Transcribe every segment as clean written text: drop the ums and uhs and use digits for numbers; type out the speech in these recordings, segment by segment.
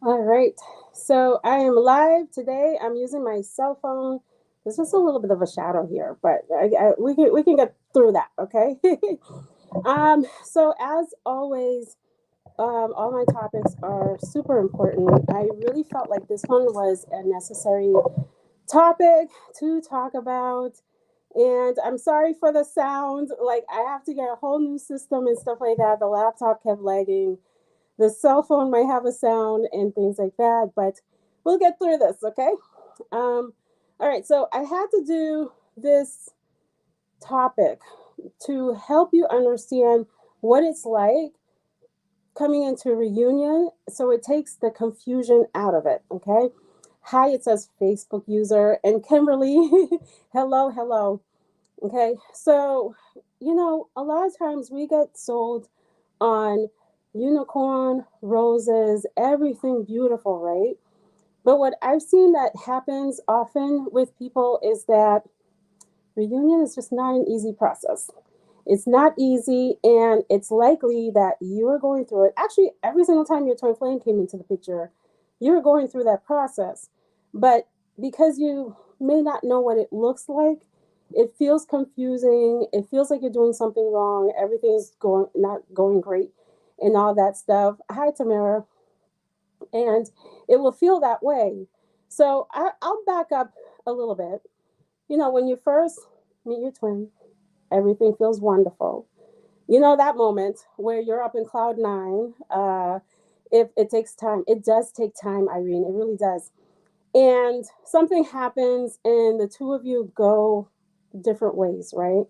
All right. So I am live today. I'm using my cell phone. There's just a little bit of a shadow here, but we can get through that. Okay. So as always, all my topics are super important. I really felt like this one was a necessary topic to talk about. And I'm sorry for the sound. Like I have to get a whole new system and stuff like that. The laptop kept lagging, the cell phone might have a sound and things like that, but we'll get through this, okay? Um, all right, so I had to do this topic to help you understand what it's like coming into reunion so it takes the confusion out of it, okay? Hi, it says Facebook user, and Kimberly, hello, hello. Okay, so a lot of times we get sold on unicorn, roses, everything beautiful, right? But what I've seen that happens often with people is that reunion is just not an easy process. It's not easy, and it's likely that you're going through it. Actually, every single time your twin flame came into the picture, you're going through that process. But because you may not know what it looks like, it feels confusing. It feels like you're doing something wrong. Everything's going not going great, and all that stuff. Hi, Tamara, and it will feel that way. So I'll back up a little bit. When you first meet your twin, everything feels wonderful. That moment where you're up in cloud nine. If it takes time, it does take time, Irene. It really does. And something happens, and the two of you go different ways, right?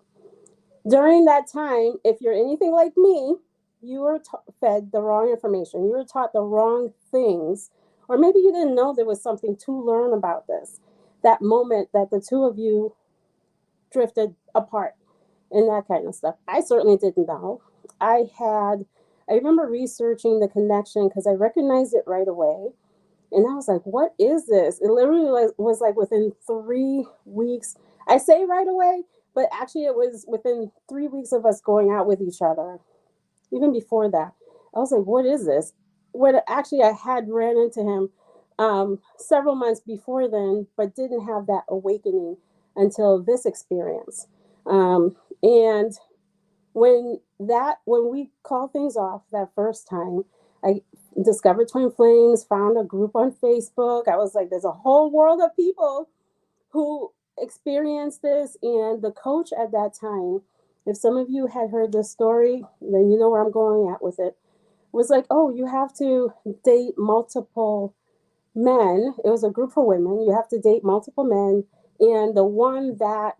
During that time, if you're anything like me, you were fed the wrong information. You were taught the wrong things, or maybe you didn't know there was something to learn about this. That moment that the two of you drifted apart and that kind of stuff. I certainly didn't know. I remember researching the connection because I recognized it right away. And I was like, what is this? It literally was like within 3 weeks. I say right away, but actually it was within 3 weeks of us going out with each other. Even before that, I was like, what is this? What actually I had ran into him several months before then, but didn't have that awakening until this experience. And when we call things off that first time, I discovered twin flames, found a group on Facebook. I was like, there's a whole world of people who experienced this. And the coach at that time, if some of you had heard this story, then you know where I'm going at with it, was like, oh, you have to date multiple men. It was a group for women. You have to date multiple men, and the one that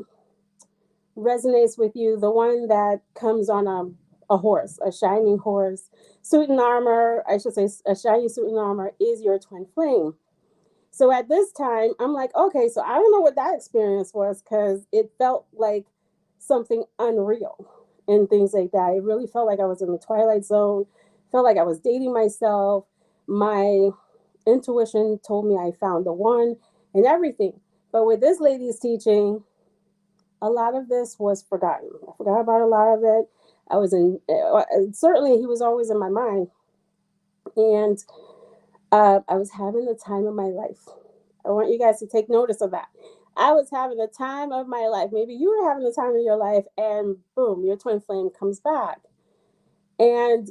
resonates with you, the one that comes on a horse, a shining horse, suit and armor, I should say, a shiny suit and armor, is your twin flame. So at this time, I'm like, okay, so I don't know what that experience was because it felt like something unreal and things like that. It really felt like I was in the twilight zone, felt like I was dating myself. My intuition told me I found the one and everything. But with this lady's teaching, a lot of this was forgotten. I forgot about a lot of it. I was in, certainly, he was always in my mind. And I was having the time of my life. I want you guys to take notice of that. I was having the time of my life. Maybe you were having the time of your life, and boom, your twin flame comes back. And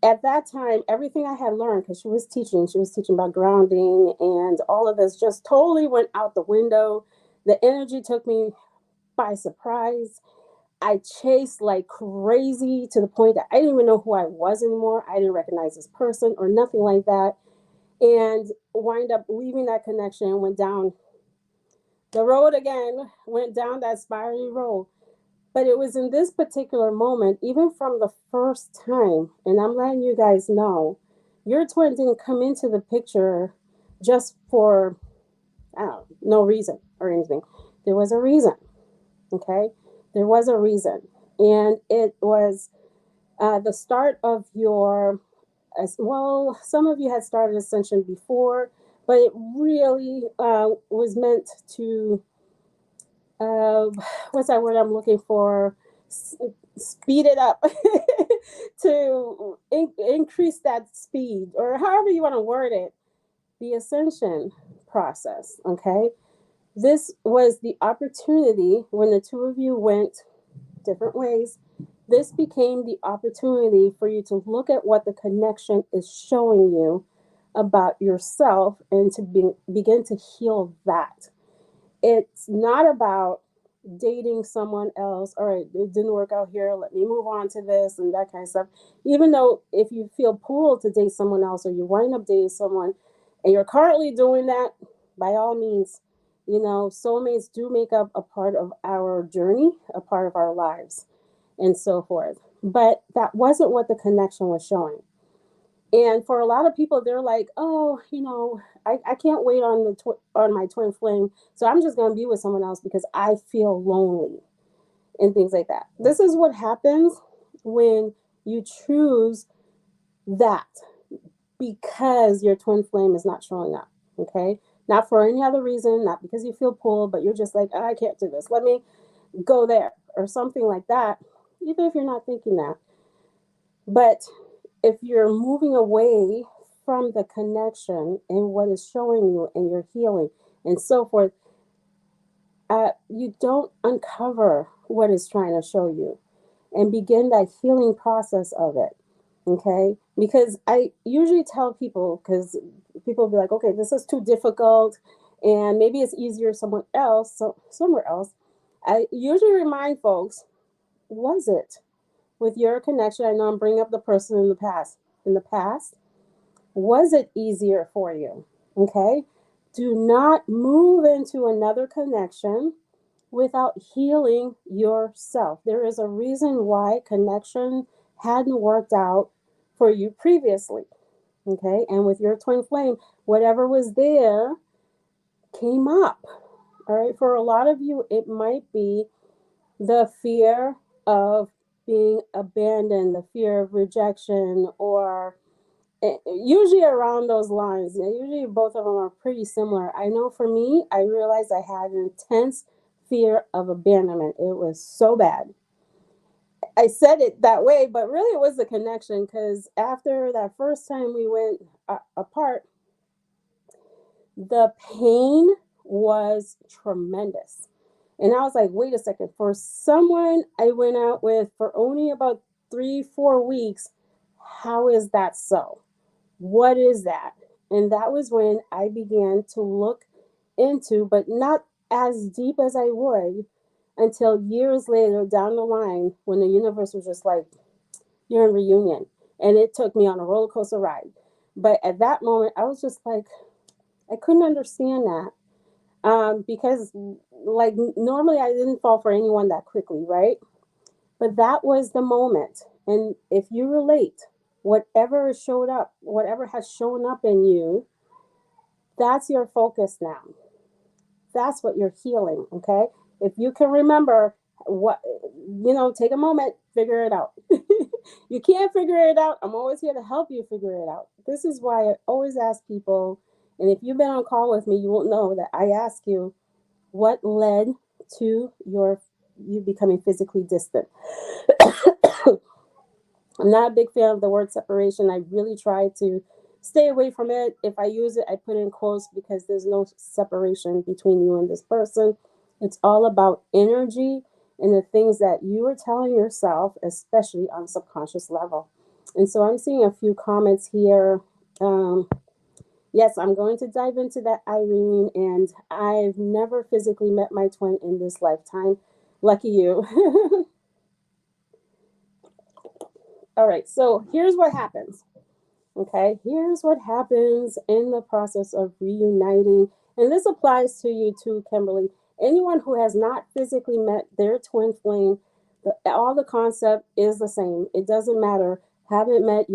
at that time, everything I had learned, because she was teaching about grounding, and all of this just totally went out the window. The energy took me by surprise. I chased like crazy to the point that I didn't even know who I was anymore. I didn't recognize this person or nothing like that. And wind up leaving that connection, went down the road again, went down that spirally road. But it was in this particular moment, even from the first time, and I'm letting you guys know, your twin didn't come into the picture just for, I don't know, no reason or anything. There was a reason, okay? There was a reason. And it was the start of your, as well, some of you had started Ascension before, but it really was meant to, uh, what's that word I'm looking for? Speed it up to increase that speed, or however you want to word it. the ascension process, okay? This was the opportunity when the two of you went different ways. This became the opportunity for you to look at what the connection is showing you about yourself and to begin to heal that. It's not about dating someone else. All right, it didn't work out here. Let me move on to this and that kind of stuff. Even though if you feel pulled to date someone else or you wind up dating someone and you're currently doing that, by all means, you know, soulmates do make up a part of our journey, a part of our lives, and so forth. But that wasn't what the connection was showing. And for a lot of people, they're like, oh, you know, I can't wait on on my twin flame, so I'm just going to be with someone else because I feel lonely and things like that. This is what happens when you choose that because your twin flame is not showing up, okay? Not for any other reason, not because you feel pulled, but you're just like, oh, I can't do this. Let me go there or something like that, even if you're not thinking that. But if you're moving away from the connection and what is showing you and your healing and so forth, you don't uncover what is trying to show you and begin that healing process of it. Okay, because I usually tell people, because people will be like, okay, this is too difficult and maybe it's easier somewhere else. I usually remind folks, was it with your connection? I know I'm bringing up the person in the past. In the past, was it easier for you? Okay, do not move into another connection without healing yourself. There is a reason why connection hadn't worked out for you previously. Okay, and with your twin flame, whatever was there came up. All right, for a lot of you, it might be the fear of being abandoned, the fear of rejection, or usually around those lines. Usually both of them are pretty similar. I know for me, I realized I had an intense fear of abandonment. It was so bad. I said it that way, but really it was the connection, because after that first time we went apart, the pain was tremendous. And I was like, wait a second, for someone I went out with for only about 3-4 weeks, how is that so? What is that? And that was when I began to look into, but not as deep as I would until years later down the line, when the universe was just like, you're in reunion. And it took me on a roller coaster ride. But at that moment, I was just like, I couldn't understand that. Because like normally I didn't fall for anyone that quickly, right? But that was the moment. And if you relate, whatever has shown up in you, that's your focus now. That's what you're healing, okay? If you can remember what, take a moment, figure it out. You can't figure it out, I'm always here to help you figure it out. This is why I always ask people, and if you've been on call with me, you will know that I ask you, what led to you becoming physically distant? I'm not a big fan of the word separation. I really try to stay away from it. If I use it, I put in quotes, because there's no separation between you and this person. It's all about energy and the things that you are telling yourself, especially on a subconscious level. And so I'm seeing a few comments here. Yes, I'm going to dive into that, Irene. And I've never physically met my twin in this lifetime. Lucky you. All right, so here's what happens. Okay, here's what happens in the process of reuniting. And this applies to you too, Kimberly. Anyone who has not physically met their twin flame, all the concept is the same. It doesn't matter. Haven't met,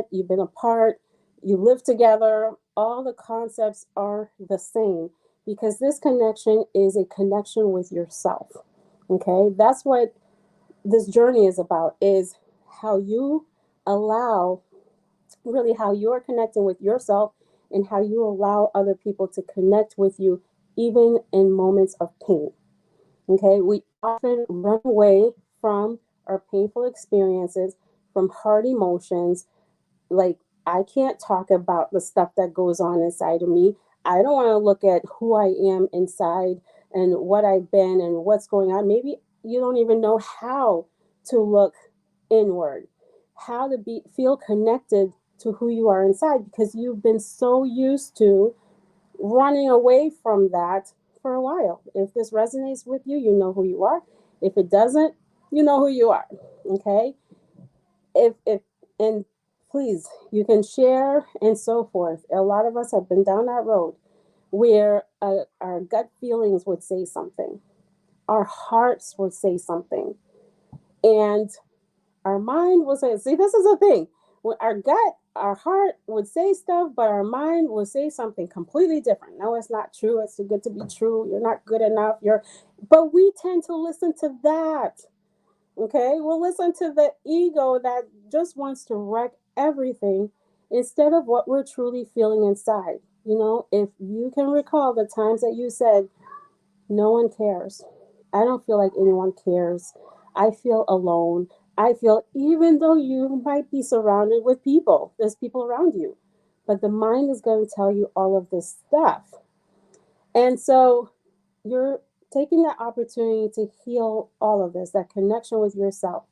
you've been apart, you live together. All the concepts are the same, because this connection is a connection with yourself. Okay, that's what this journey is about, is how you allow, really how you're connecting with yourself, and how you allow other people to connect with you, even in moments of pain. Okay, we often run away from our painful experiences, from hard emotions, like I can't talk about the stuff that goes on inside of me. I don't want to look at who I am inside and what I've been and what's going on. Maybe you don't even know how to look inward, how to feel connected to who you are inside, because you've been so used to running away from that for a while. If this resonates with you, you know who you are. If it doesn't, you know who you are. Okay? If and please, you can share and so forth. A lot of us have been down that road where our gut feelings would say something, our hearts would say something, and our mind will say, see, this is the thing. When our gut, our heart would say stuff, but our mind will say something completely different. No, it's not true. It's too good to be true. You're not good enough. But we tend to listen to that. Okay, we'll listen to the ego that just wants to wreck everything instead of what we're truly feeling inside. If you can recall the times that you said, no one cares. I don't feel like anyone cares. I feel alone. I feel, even though you might be surrounded with people, there's people around you, but the mind is going to tell you all of this stuff. And so you're taking that opportunity to heal all of this, that connection with yourself,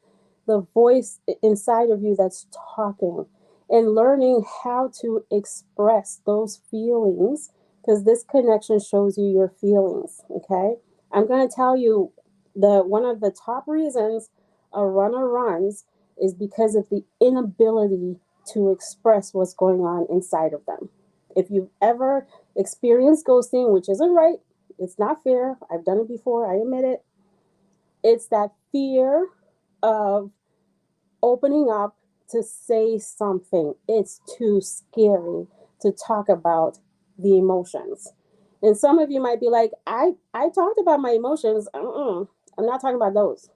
the voice inside of you that's talking, and learning how to express those feelings, because this connection shows you your feelings. Okay, I'm going to tell you, one of the top reasons a runner runs is because of the inability to express what's going on inside of them. If you've ever experienced ghosting, which isn't right, it's not fair, I've done it before, I admit it, it's that fear of opening up to say something. It's too scary to talk about the emotions. And some of you might be like, I talked about my emotions. I'm not talking about those.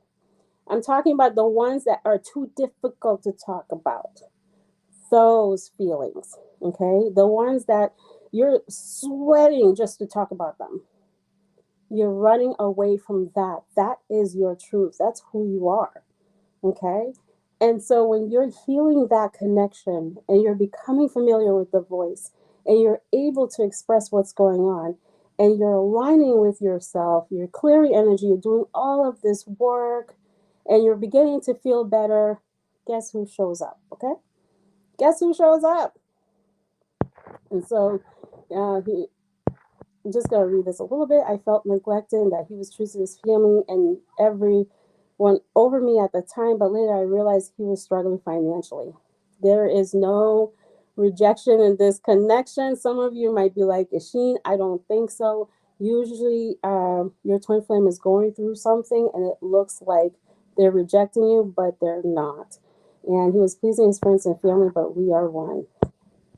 I'm talking about the ones that are too difficult to talk about. Those feelings, okay? The ones that you're sweating just to talk about them. You're running away from that. That is your truth. That's who you are, okay? And so when you're healing that connection and you're becoming familiar with the voice and you're able to express what's going on and you're aligning with yourself, you're clearing energy, you're doing all of this work and you're beginning to feel better, guess who shows up, okay? Guess who shows up? And so I'm just going to read this a little bit. I felt neglected and that he was true to his family and everyone over me at the time, but later I realized he was struggling financially. There is no rejection in this connection. Some of you might be like, 𝐿, I don't think so. Usually your twin flame is going through something and it looks like they're rejecting you, but they're not. And he was pleasing his friends and family, but we are one.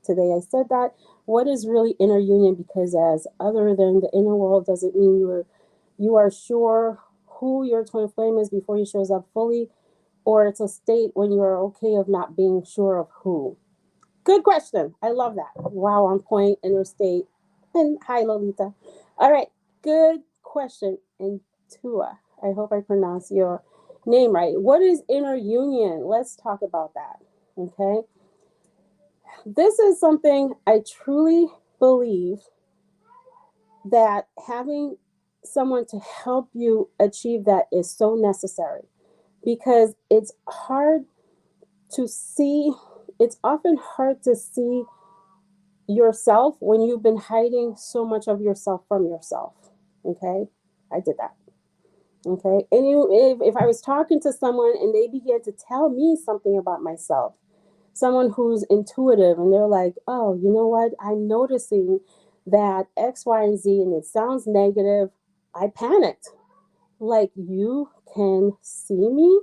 Today I said that. What is really inner union? Because as other than the inner world doesn't mean you are sure who your twin flame is before he shows up fully, or it's a state when you are okay of not being sure of who. Good question. I love that. Wow, on point, inner state. And hi, Lolita. All right, good question. And Tua, I hope I pronounced your name right. What is inner union? Let's talk about that. Okay. This is something I truly believe that having someone to help you achieve that is so necessary, because it's hard to see. It's often hard to see yourself when you've been hiding so much of yourself from yourself. Okay, I did that. Okay, and if I was talking to someone and they began to tell me something about myself, someone who's intuitive, and they're like, oh, you know what? I'm noticing that X, Y, and Z, and it sounds negative. I panicked. Like, you can see me?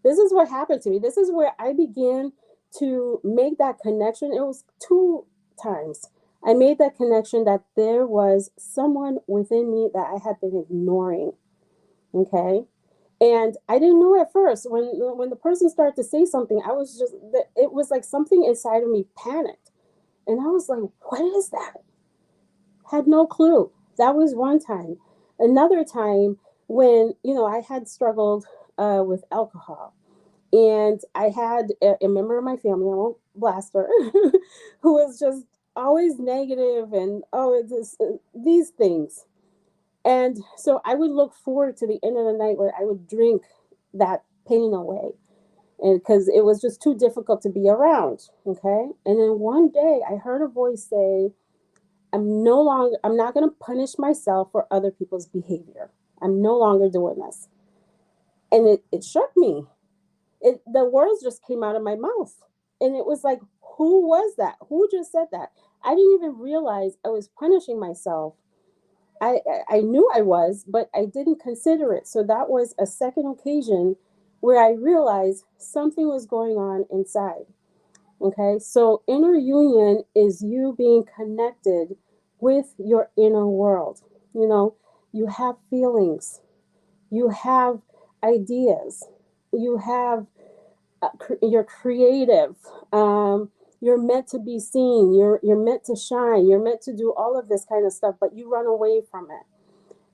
This is what happened to me. This is where I began to make that connection. It was 2 times. I made that connection that there was someone within me that I had been ignoring. Okay. And I didn't know at first. When the person started to say something, it was like something inside of me panicked. And I was like, what is that? Had no clue. That was one time. Another time when, I had struggled with alcohol. And I had a member of my family, I won't blast her, who was just always negative and, oh, it's just, these things. And so I would look forward to the end of the night where I would drink that pain away. And because it was just too difficult to be around. Okay. And then one day I heard a voice say, I'm not going to punish myself for other people's behavior. I'm no longer doing this. And it shook me. The words just came out of my mouth. And it was like, who was that? Who just said that? I didn't even realize I was punishing myself. I knew I was, but I didn't consider it. So that was a second occasion where I realized something was going on inside. Okay, so inner union is you being connected with your inner world. You know, you have feelings, you have ideas, you have, you're creative. You're meant to be seen. You're meant to shine. You're meant to do all of this kind of stuff, but you run away from it.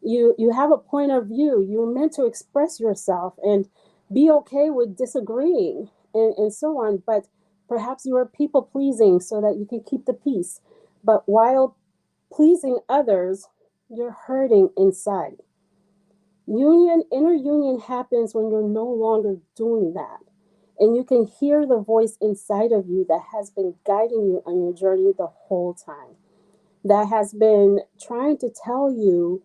You have a point of view. You're meant to express yourself and be okay with disagreeing and so on. But perhaps you are people pleasing so that you can keep the peace. But while pleasing others, you're hurting inside. Inner union happens when you're no longer doing that. And you can hear the voice inside of you that has been guiding you on your journey the whole time, that has been trying to tell you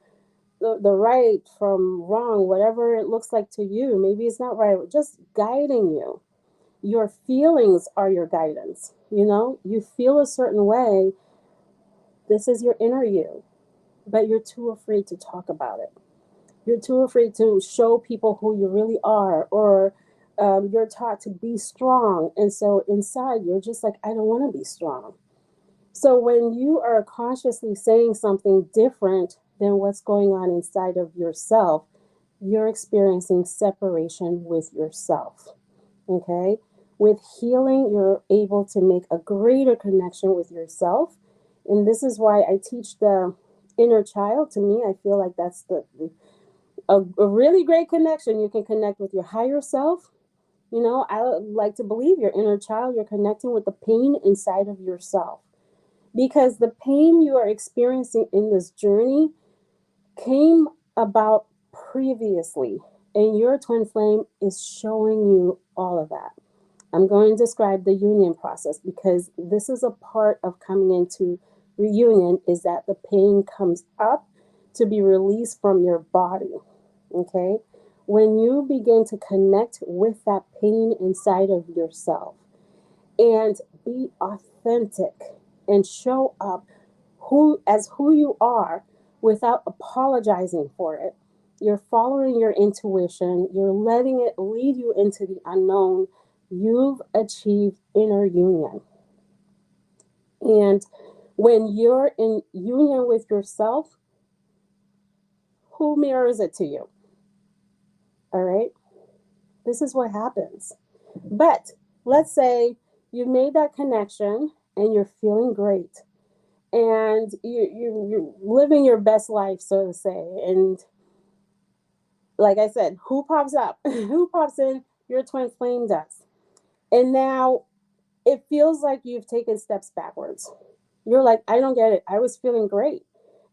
the right from wrong, whatever it looks like to you. Maybe it's not right, just guiding you. Your feelings are your guidance. You know, you feel a certain way. This is your inner you, but you're too afraid to talk about it. You're too afraid to show people who you really are, or you're taught to be strong. And so inside, you're just like, I don't want to be strong. So when you are consciously saying something different than what's going on inside of yourself, you're experiencing separation with yourself. Okay? With healing, you're able to make a greater connection with yourself. And this is why I teach the inner child. To me, I feel like that's a really great connection. You can connect with your higher self. You know, I like to believe your inner child, you're connecting with the pain inside of yourself. Because the pain you are experiencing in this journey came about previously, and your twin flame is showing you all of that. I'm going to describe the union process because this is a part of coming into reunion, is that the pain comes up to be released from your body. Okay? When you begin to connect with that pain inside of yourself and be authentic and show up who you are without apologizing for it, you're following your intuition, you're letting it lead you into the unknown, you've achieved inner union. And when you're in union with yourself, who mirrors it to you? All right? This is what happens. But let's say you made that connection and you're feeling great and you're living your best life, so to say. And like I said, who pops up? Who pops in? Your twin flame does. And now it feels like you've taken steps backwards. You're like, I don't get it. I was feeling great.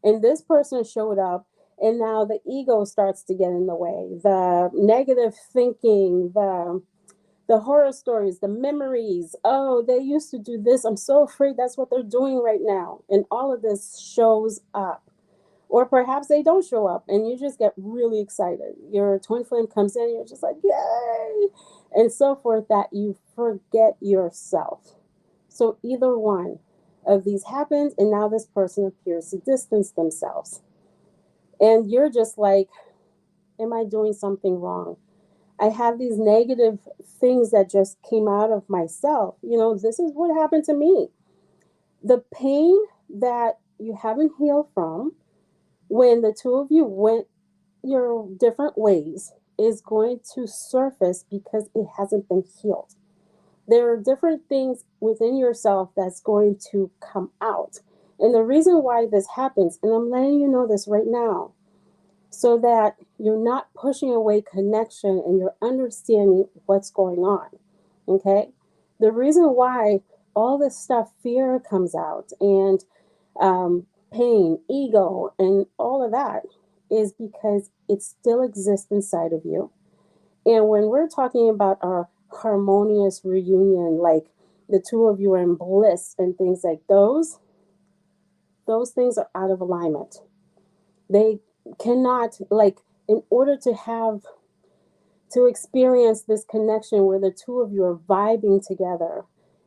And this person showed up, and now the ego starts to get in the way. The negative thinking, the horror stories, the memories. Oh, they used to do this. I'm so afraid that's what they're doing right now. And all of this shows up. Or perhaps they don't show up and you just get really excited. Your twin flame comes in and you're just like, yay, and so forth, that you forget yourself. So either one of these happens, and now this person appears to distance themselves. And you're just like, am I doing something wrong? I have these negative things that just came out of myself. You know, this is what happened to me. The pain that you haven't healed from, when the two of you went your different ways, is going to surface because it hasn't been healed. There are different things within yourself that's going to come out. And the reason why this happens, and I'm letting you know this right now, so that you're not pushing away connection and you're understanding what's going on. Okay? The reason why all this stuff, fear comes out, and pain, ego, and all of that, is because it still exists inside of you. And when we're talking about our harmonious reunion, like the two of you are in bliss and things like those things are out of alignment. They cannot, like, in order to experience this connection where the two of you are vibing together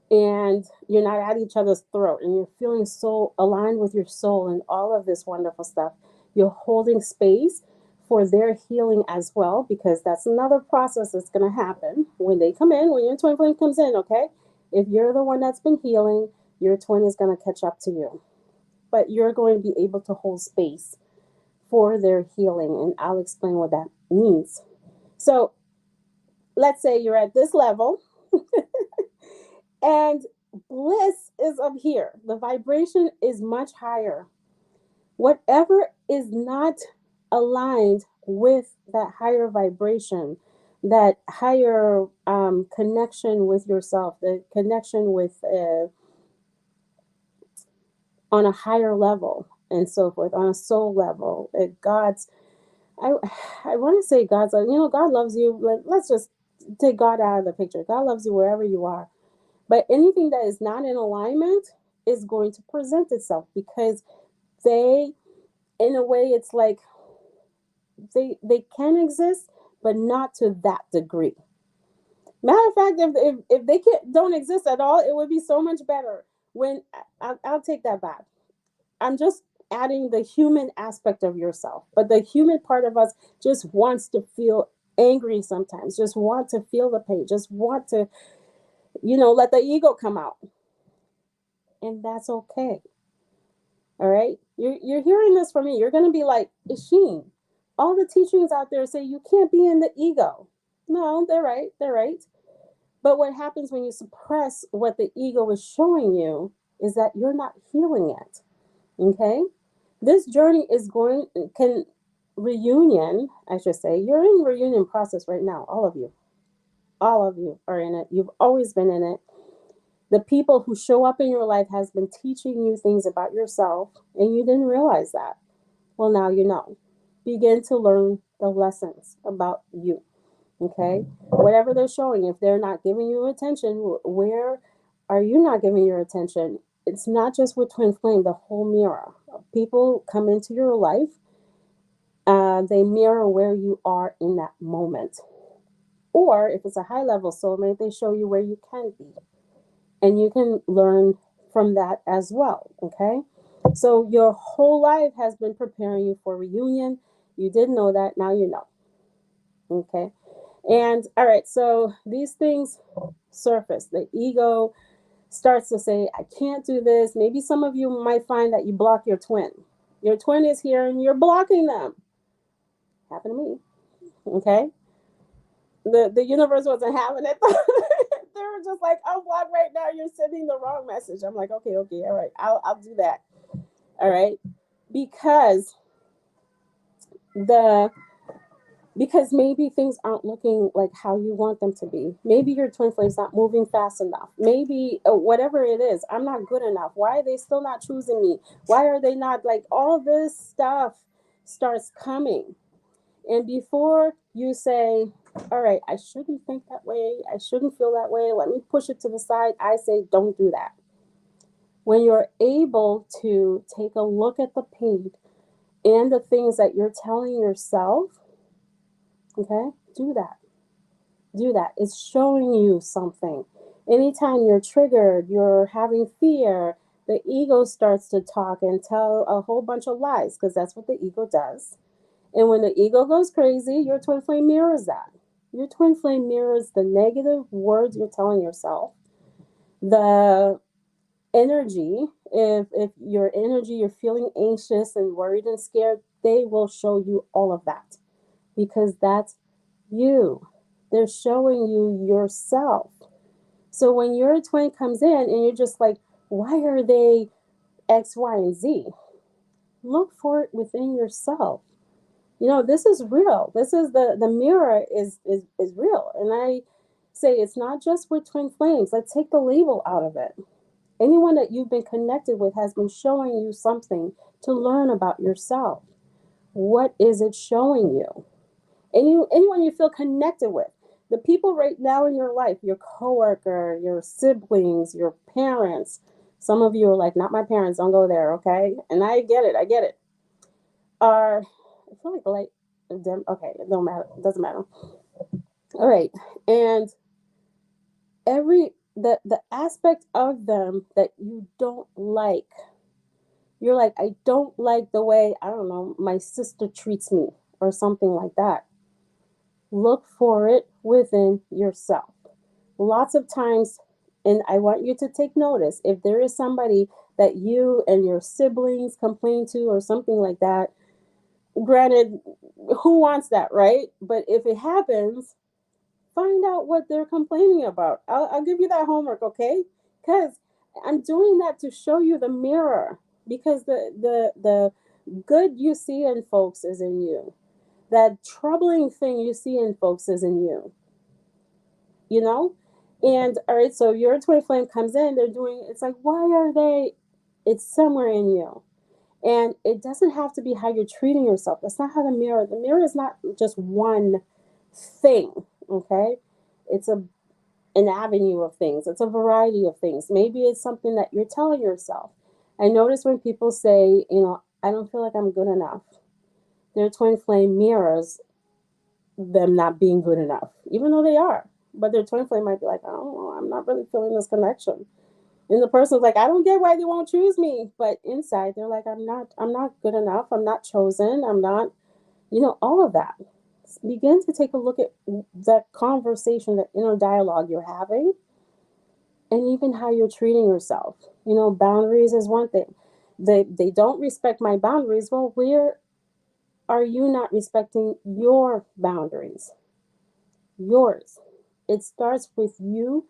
and you're not at each other's throat and you're feeling so aligned with your soul and all of this wonderful stuff, you're holding space for their healing as well, because that's another process that's going to happen when they come in, when your twin flame comes in. Okay, if you're the one that's been healing, your twin is going to catch up to you, but you're going to be able to hold space for their healing, and I'll explain what that means. So let's say you're at this level and bliss is up here. The vibration is much higher. Whatever is not aligned with that higher vibration, that higher connection with yourself, the connection with on a higher level and so forth, on a soul level, I want to say God's like, God loves you. Let's just take God out of the picture. God loves you wherever you are. But anything that is not in alignment is going to present itself, because they, in a way, it's like they can exist, but not to that degree. Matter of fact, if they don't exist at all, it would be so much better. When I'll take that back. I'm just adding the human aspect of yourself, but the human part of us just wants to feel angry sometimes, just want to feel the pain, just want to, let the ego come out, and that's okay. All right, you're hearing this from me. You're going to be like, 𝐿, all the teachings out there say you can't be in the ego. No, they're right. But what happens when you suppress what the ego is showing you is that you're not healing it. Okay, this journey reunion, I should say, you're in reunion process right now. All of you are in it. You've always been in it. The people who show up in your life has been teaching you things about yourself, and you didn't realize that. Well, now you know. Begin to learn the lessons about you. Okay, whatever they're showing, if they're not giving you attention, where are you not giving your attention? It's not just with twin flame, the whole mirror. People come into your life, they mirror where you are in that moment. Or if it's a high level soulmate, they show you where you can be. And you can learn from that as well. Okay, so your whole life has been preparing you for reunion. You didn't know that, now you know. Okay, and all right, so these things surface. The ego starts to say, I can't do this. Maybe some of you might find that you block your twin. Your twin is here and you're blocking them. Happened to me. Okay, the universe wasn't having it. They were just like, unblock right now, you're sending the wrong message. I'm like, okay, all right, I'll do that. All right, because maybe things aren't looking like how you want them to be. Maybe your twin flame's not moving fast enough. Maybe whatever it is, I'm not good enough. Why are they still not choosing me? Why are they not, like, all this stuff starts coming. And before you say, all right, I shouldn't think that way, I shouldn't feel that way, let me push it to the side, I say, don't do that. When you're able to take a look at the pain and the things that you're telling yourself, okay, do that. It's showing you something. Anytime you're triggered, you're having fear, the ego starts to talk and tell a whole bunch of lies, because that's what the ego does. And when the ego goes crazy, your twin flame mirrors that. Your twin flame mirrors the negative words you're telling yourself. The energy, if your energy, you're feeling anxious and worried and scared, they will show you all of that, because that's you. They're showing you yourself. So when your twin comes in and you're just like, why are they X, Y, and Z? Look for it within yourself. You know, this is real. This is the mirror is real. And I say it's not just with twin flames. Let's take the label out of it. Anyone that you've been connected with has been showing you something to learn about yourself. What is it showing you? Anyone you feel connected with, the people right now in your life, your coworker, your siblings, your parents. Some of you are like, not my parents, don't go there, okay? And I get it, Are, I feel like them, okay, it don't matter, it doesn't matter. All right, and the aspect of them that you don't like, you're like, I don't like the way, I don't know, my sister treats me or something like that. Look for it within yourself. Lots of times, and I want you to take notice, if there is somebody that you and your siblings complain to or something like that, granted, who wants that, right? But if it happens, find out what they're complaining about. I'll give you that homework, okay? Because I'm doing that to show you the mirror. Because the good you see in folks is in you. That troubling thing you see in folks is in you. You know? And all right, so your twin flame comes in, they're doing, it's like, why are they? It's somewhere in you. And it doesn't have to be how you're treating yourself. That's not how the mirror is not just one thing, okay? It's an avenue of things. It's a variety of things. Maybe it's something that you're telling yourself. I notice when people say, you know, I don't feel like I'm good enough. Their twin flame mirrors them not being good enough, even though they are. But their twin flame might be like, oh, I'm not really feeling this connection. And the person's like, I don't get why they won't choose me. But inside they're like, I'm not good enough. I'm not chosen. I'm not, you know, all of that. Begin to take a look at that conversation, that inner dialogue you're having, and even how you're treating yourself. You know, boundaries is one thing. They don't respect my boundaries. Well, where are you not respecting your boundaries? Yours. It starts with you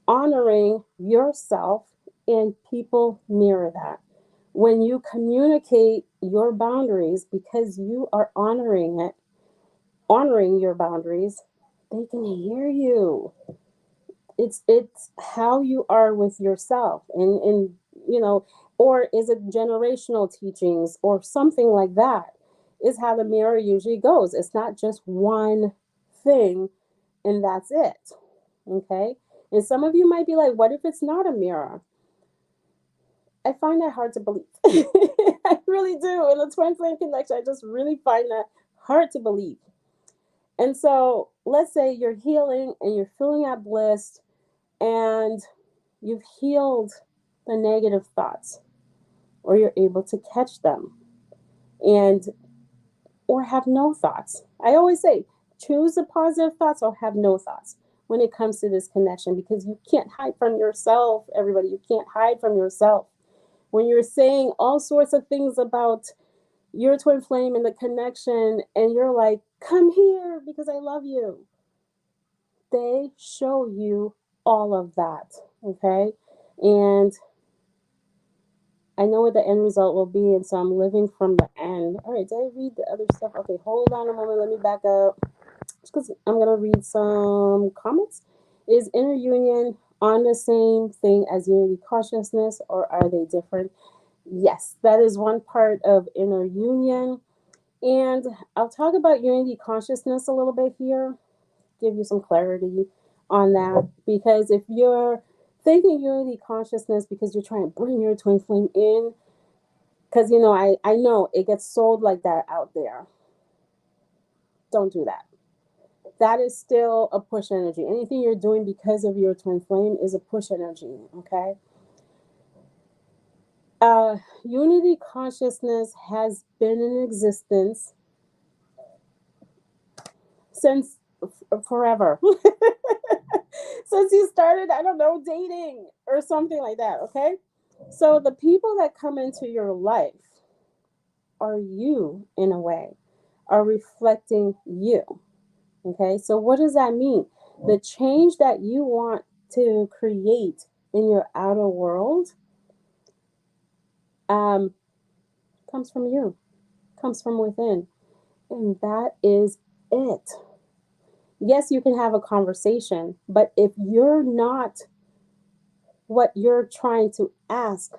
honoring yourself, and people mirror that. When you communicate your boundaries because you are honoring it, honoring your boundaries, they can hear you. It's how you are with yourself, and you know, or is it generational teachings or something like that, is how the mirror usually goes. It's not just one thing and that's it. Okay. And some of you might be like, what if it's not a mirror? I find that hard to believe. I really do. In the twin flame connection, I just really find that hard to believe. And so let's say you're healing and you're feeling at bliss, and you've healed the negative thoughts, or you're able to catch them, and or have no thoughts. I always say, choose the positive thoughts or have no thoughts when it comes to this connection, because you can't hide from yourself, everybody. You can't hide from yourself. When you're saying all sorts of things about your twin flame and the connection, and you're like, come here because I love you, they show you all of that. Okay. And I know what the end result will be, and so I'm living from the end. All right, did I read the other stuff? Okay, hold on a moment. Let me back up, because I'm gonna read some comments. Is inner union on the same thing as unity consciousness, or are they different? Yes, that is one part of inner union, and I'll talk about unity consciousness a little bit here, give you some clarity on that, because if you're thinking unity consciousness because you're trying to bring your twin flame in, because you know, I know it gets sold like that out there. Don't do that. That is still a push energy. Anything you're doing because of your twin flame is a push energy, okay? Unity consciousness has been in existence since forever. Since you started, I don't know, dating or something like that, okay? So the people that come into your life are you, in a way, are reflecting you. Okay, so what does that mean? The change that you want to create in your outer world comes from you, comes from within. And that is it. Yes, you can have a conversation, but if you're not what you're trying to ask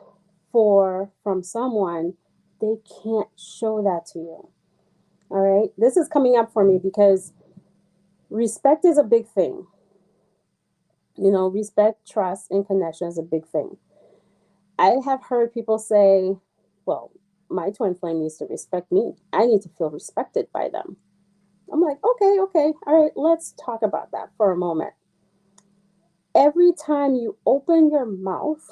for from someone, they can't show that to you. All right. This is coming up for me because respect is a big thing. You know, respect, trust, and connection is a big thing. I have heard people say, well, my twin flame needs to respect me. I need to feel respected by them. I'm like, okay, all right, let's talk about that for a moment. Every time you open your mouth,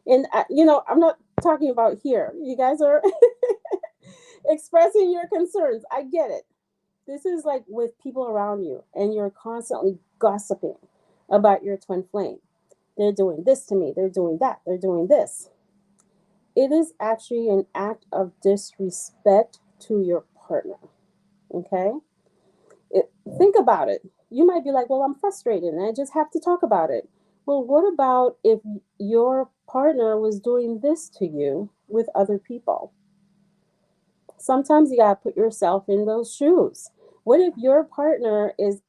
and I'm not talking about here. You guys are expressing your concerns. I get it. This is like with people around you, and you're constantly gossiping about your twin flame. They're doing this to me. They're doing that. They're doing this. It is actually an act of disrespect to your partner. Okay? Think about it. You might be like, well, I'm frustrated and I just have to talk about it. Well, what about if your partner was doing this to you with other people? Sometimes you got to put yourself in those shoes. What if your partner is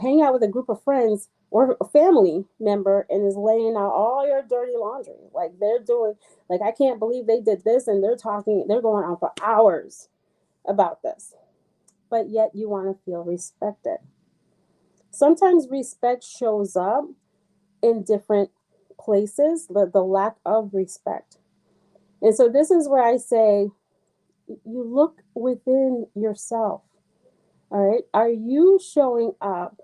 hanging out with a group of friends or a family member and is laying out all your dirty laundry? Like they're doing, like, I can't believe they did this, and they're going on for hours about this. But yet you want to feel respected. Sometimes respect shows up in different places, the lack of respect. And so this is where I say, you look within yourself. All right. Are you showing up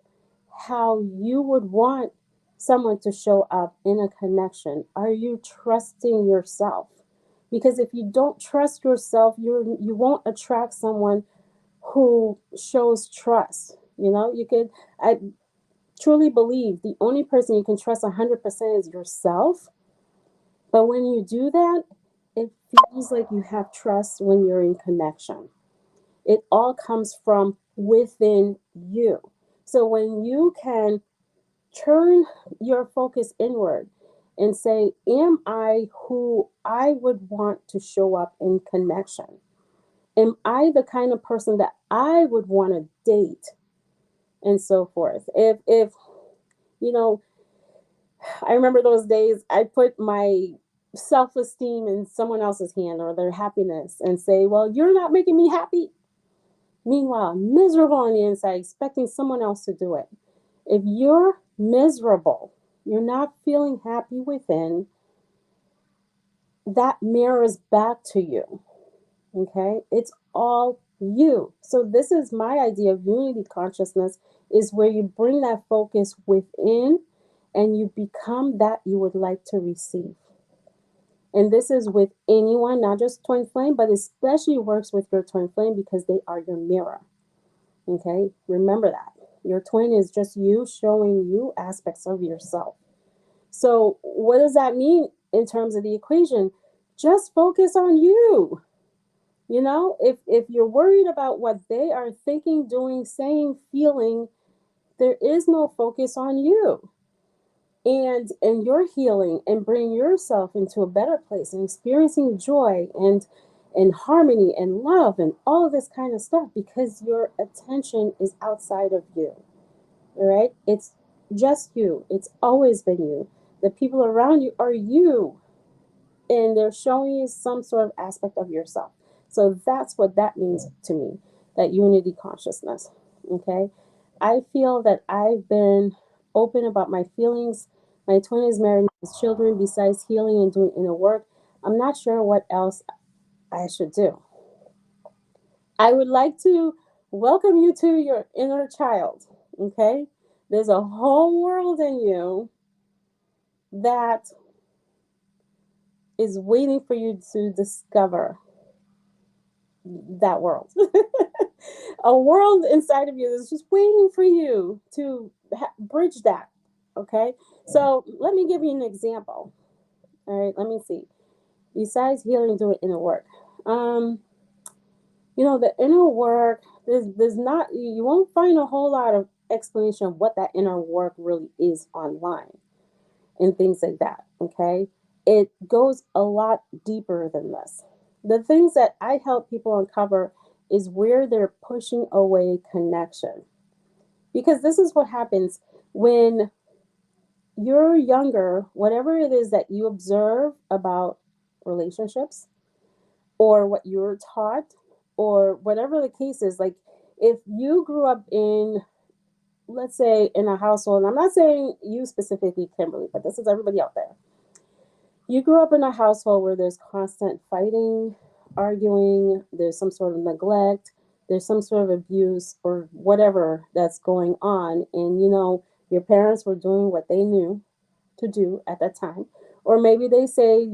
how you would want someone to show up in a connection? Are you trusting yourself? Because if you don't trust yourself, you won't attract someone who shows trust. I truly believe the only person you can trust 100% is yourself. But when you do that, it feels like you have trust when you're in connection. It all comes from within you. So when you can turn your focus inward and say, am I who I would want to show up in connection? Am I the kind of person that I would want to date? And so forth. If I remember those days, I put my self-esteem in someone else's hand or their happiness and say, well, you're not making me happy. Meanwhile, I'm miserable on the inside, expecting someone else to do it. If you're miserable, you're not feeling happy within, that mirrors back to you. Okay? It's all you. So this is my idea of unity consciousness, is where you bring that focus within and you become that you would like to receive. And this is with anyone, not just twin flame, but especially works with your twin flame because they are your mirror. Okay? Remember that. Your twin is just you showing you aspects of yourself. So what does that mean in terms of the equation? Just focus on you. If you're worried about what they are thinking, doing, saying, feeling, there is no focus on you. And your healing and bring yourself into a better place and experiencing joy and harmony and love and all of this kind of stuff, because your attention is outside of you. All right? It's just you. It's always been you. The people around you are you, and they're showing you some sort of aspect of yourself. So that's what that means to me, that unity consciousness. Okay? I feel that I've been open about my feelings. My twin is married with children. Besides healing and doing inner work, I'm not sure what else I should do. I would like to welcome you to your inner child. Okay? There's a whole world in you that is waiting for you to discover that world. A world inside of you that's just waiting for you to bridge that. Okay? So let me give you an example. All right, let me see. Besides healing, doing inner work. The inner work, there's not, you won't find a whole lot of explanation of what that inner work really is online and things like that. Okay? It goes a lot deeper than this. The things that I help people uncover is where they're pushing away connection. Because this is what happens when you're younger, whatever it is that you observe about relationships or what you're taught or whatever the case is, like if you grew up in, let's say, in a household, and I'm not saying you specifically, Kimberly, but this is everybody out there. You grew up in a household where there's constant fighting, arguing, there's some sort of neglect, there's some sort of abuse or whatever that's going on. And, your parents were doing what they knew to do at that time. Or maybe they say,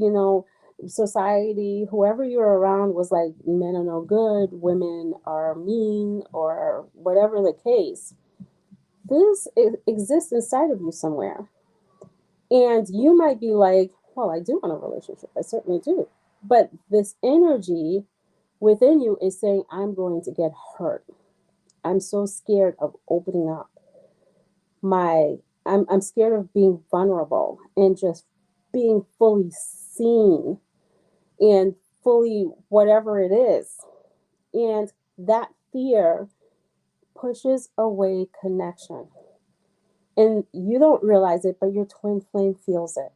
society, whoever you're around was like, men are no good, women are mean, or whatever the case. This exists inside of you somewhere. And you might be like, well, I do want a relationship. I certainly do. But this energy within you is saying, I'm going to get hurt. I'm so scared of opening up. I'm scared of being vulnerable and just being fully seen and fully whatever it is. And that fear pushes away connection. And you don't realize it, but your twin flame feels it.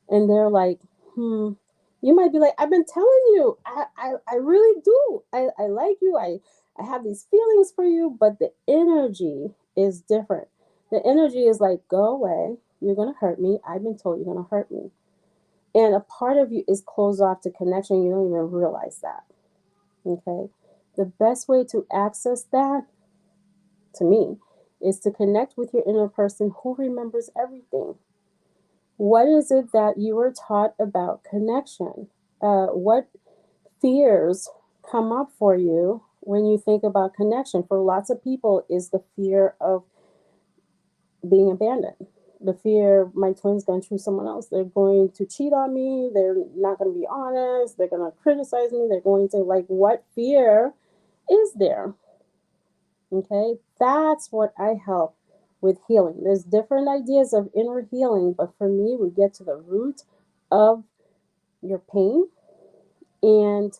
And they're like, you might be like, I've been telling you, I really do. I like you. I have these feelings for you, but the energy is different. The energy is like, go away. You're going to hurt me. I've been told you're going to hurt me. And a part of you is closed off to connection. You don't even realize that. Okay. The best way to access that, to me, is to connect with your inner person who remembers everything. What is it that you were taught about connection? What fears come up for you when you think about connection? For lots of people is the fear of being abandoned. The fear my twin's going to choose someone else. They're going to cheat on me. They're not going to be honest. They're going to criticize me. They're going to what fear is there? Okay, that's what I help with healing. There's different ideas of inner healing, but for me, we get to the root of your pain and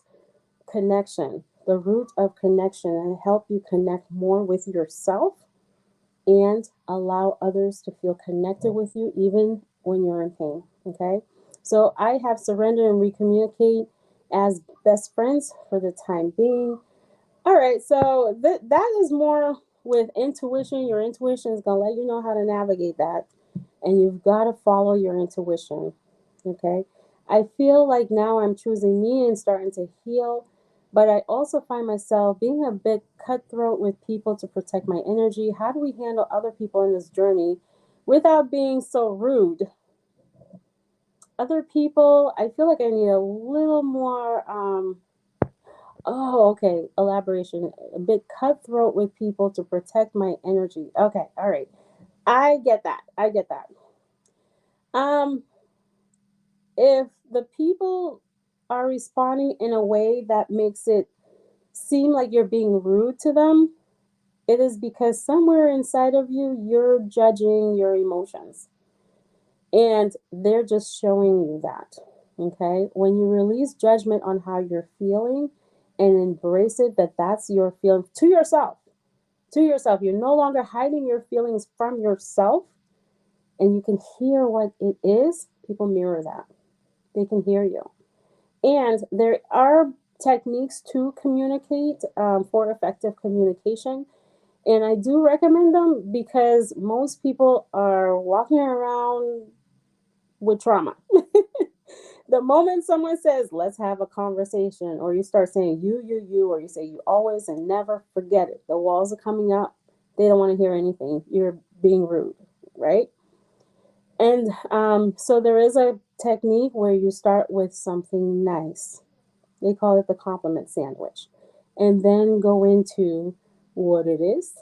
connection, the root of connection, and help you connect more with yourself and allow others to feel connected with you even when you're in pain. Okay, so I have surrender and recommunicate as best friends for the time being. All right, so that is more with intuition. Your intuition is going to let you know how to navigate that, and you've got to follow your intuition. Okay, I feel like now I'm choosing me and starting to heal, but I also find myself being a bit cutthroat with people to protect my energy. How do we handle other people in this journey without being so rude? Other people, I feel like I need a little more okay. Elaboration. A bit cutthroat with people to protect my energy. Okay. All right. I get that. I get that. If the people are responding in a way that makes it seem like you're being rude to them, it is because somewhere inside of you, you're judging your emotions. And they're just showing you that. Okay. When you release judgment on how you're feeling and embrace it, that's your feeling to yourself. To yourself. You're no longer hiding your feelings from yourself, and you can hear what it is. People mirror that. They can hear you. And there are techniques to communicate for effective communication. And I do recommend them because most people are walking around with trauma. The moment someone says, let's have a conversation, or you start saying you, or you say you always and never, forget it. The walls are coming up. They don't want to hear anything. You're being rude, right? And so there is a technique where you start with something nice. They call it the compliment sandwich. And then go into what it is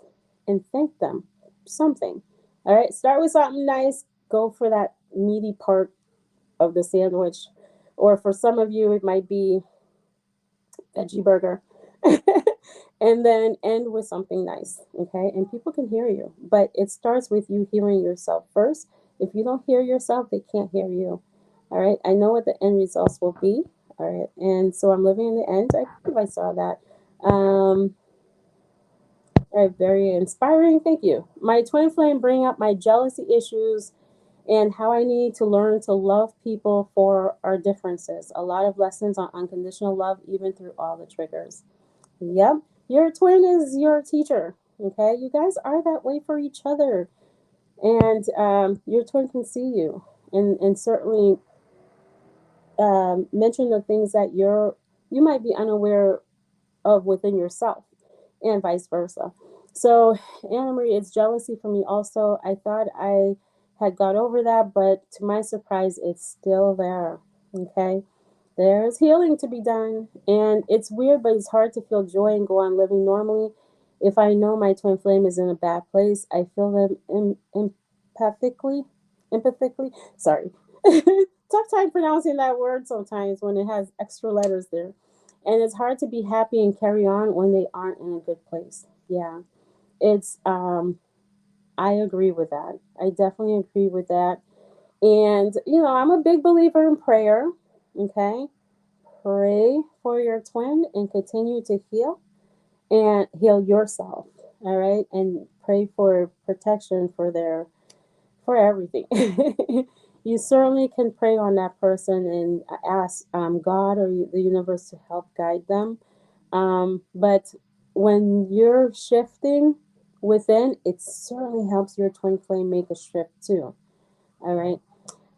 and thank them. Something. All right. Start with something nice. Go for that meaty part of the sandwich. Or for some of you, it might be veggie burger. And then end with something nice. Okay. And people can hear you. But it starts with you hearing yourself first. If you don't hear yourself, they can't hear you. All right. I know what the end results will be. All right. And so I'm living in the end. I believe I saw that. All right, very inspiring. Thank you. My twin flame bring up my jealousy issues and how I need to learn to love people for our differences. A lot of lessons on unconditional love, even through all the triggers. Yep, your twin is your teacher. Okay, you guys are that way for each other, and your twin can see you, and certainly mention the things that you might be unaware of within yourself, and vice versa. So, Anna Marie, it's jealousy for me also. I thought I had got over that, but to my surprise, it's still there. Okay. There's healing to be done. And it's weird, but it's hard to feel joy and go on living normally. If I know my twin flame is in a bad place, I feel them empathically. Sorry. Tough time pronouncing that word sometimes when it has extra letters there. And it's hard to be happy and carry on when they aren't in a good place. Yeah. It's I agree with that. I definitely agree with that. And I'm a big believer in prayer. Okay. Pray for your twin and continue to heal and heal yourself. All right. And pray for protection for everything. You certainly can pray on that person and ask God or the universe to help guide them. But when you're shifting within, it certainly helps your twin flame make a shift too. All right.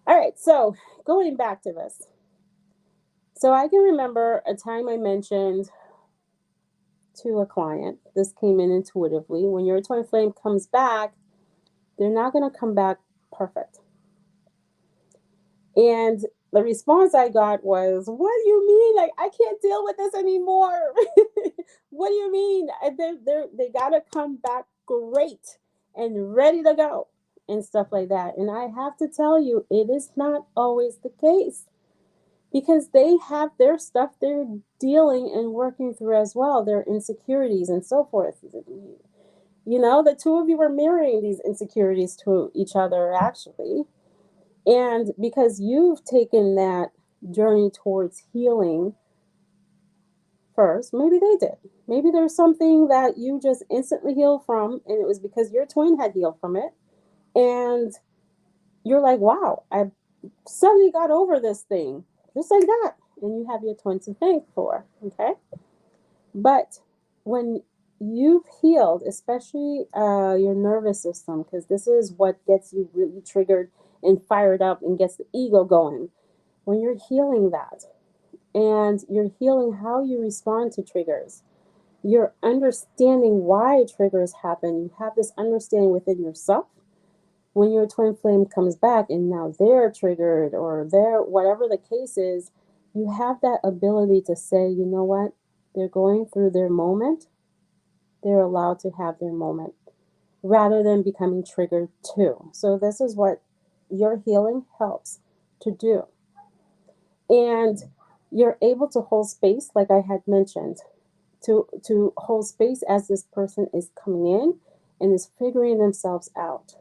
All right. So going back to this. So I can remember a time I mentioned to a client, this came in intuitively. When your twin flame comes back, they're not going to come back perfect. And the response I got was, "What do you mean? Like, I can't deal with this anymore." What do you mean? They got to come back great and ready to go and stuff like that. And I have to tell you, it is not always the case because they have their stuff they're dealing and working through as well, their insecurities and so forth. The two of you are mirroring these insecurities to each other, actually. And because you've taken that journey towards healing first, maybe they did. Maybe there's something that you just instantly healed from, and it was because your twin had healed from it. And you're like, wow, I suddenly got over this thing, just like that. And you have your twin to thank for, okay? But when you've healed, especially your nervous system, because this is what gets you really triggered and fired up and gets the ego going. When you're healing that and you're healing how you respond to triggers, you're understanding why triggers happen. You have this understanding within yourself. When your twin flame comes back and now they're triggered or they're whatever the case is, you have that ability to say, you know what? They're going through their moment. They're allowed to have their moment rather than becoming triggered too. So this is what your healing helps to do. And you're able to hold space, like I had mentioned, to hold space as this person is coming in and is figuring themselves out.